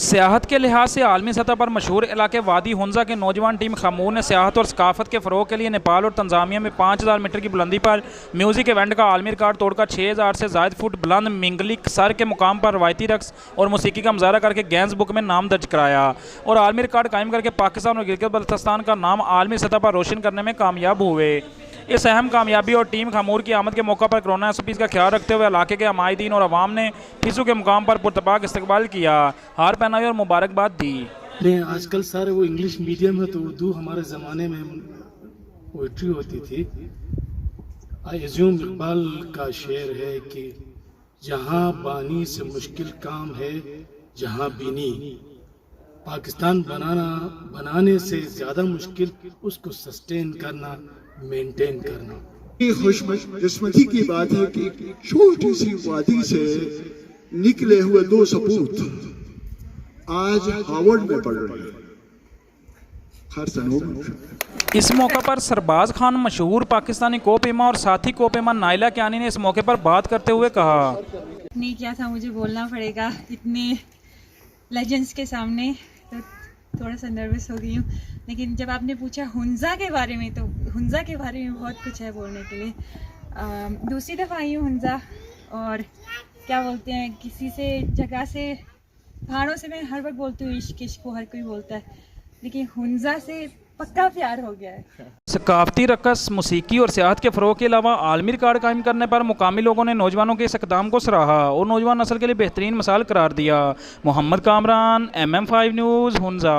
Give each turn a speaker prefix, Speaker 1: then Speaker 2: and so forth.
Speaker 1: सियाहत के लिहाज से आलमी सतह पर मशहूर इलाके वादी हुंजा के नौजवान टीम खमूर ने सियाहत और सकाफत के फ़रोग के लिए नेपाल और तंजानिया में 5000 मीटर की बुलंदी पर म्यूज़िक इवेंट का आलमी रिकॉर्ड तोड़कर 6000 से ज़ायद फुट बुलंद मिंगलिक सर के मुकाम पर रवायती रक्स और मौसीकी का मुजाहरा करके गिनीज बुक में नाम दर्ज कराया और आलमी रिकॉर्ड कायम करके पाकिस्तान और गिलगित बल्तिस्तान का नाम आलमी सतह पर रोशन करने में कामयाब हुए। इस अहम कामयाबी और टीम खमूर की आमद के मौका पर कोरोना SOPs का ख्याल रखते हुए इलाके के अमायदीन और अवाम ने फिसू के मुकाम पर पुरतपाक इस्तकबाल किया, हार पहनाई और मुबारकबाद दी।
Speaker 2: नहीं, आजकल सारे वो इंग्लिश मीडियम है तो उर्दू हमारे ज़माने में पोइट्री होती थी। आई एज्यूम इकबाल का शेर है कि जहाँ बानी से मुश्किल काम है जहाँ बीनी, पाकिस्तान बनाने से ज़्यादा मुश्किल उसको सस्टेन करना, मेंटेन करना।
Speaker 3: ये खुशकिस्मती की बात है कि छोटी सी वादी से निकले हुए दो सपूत आज हार्वर्ड में पढ़ रहे हैं।
Speaker 1: इस मौके पर सरबाज खान, मशहूर पाकिस्तानी कोपेमा और साथी कोपेमा नाइला कियानी ने इस मौके पर बात करते हुए कहा,
Speaker 4: नहीं क्या था, मुझे बोलना पड़ेगा इतने लेजेंड्स के सामने, तो थोड़ा सा नर्वस हो गई हूँ। लेकिन जब आपने पूछा हुंजा के बारे में, तो हुंजा के बारे में बहुत कुछ है बोलने के लिए। दूसरी दफ़ा आई हूँ हुंजा, और क्या बोलते हैं, किसी से जगह से पहाड़ों से मैं हर वक्त बोलती हूँ इश्क इश्क को हर कोई बोलता है, लेकिन हुंजा से पक्का प्यार हो गया है।
Speaker 1: सकाफती रक़स, मौसीकी और सियाहत के फ़रोग के अलावा आलमी रिकॉर्ड कायम करने पर मुकामी लोगों ने नौजवानों के इस इक़दाम को सराहा और नौजवान नस्ल के लिए बेहतरीन मिसाल करार दिया। Mohammad Kamran, MM5 news, Hunza.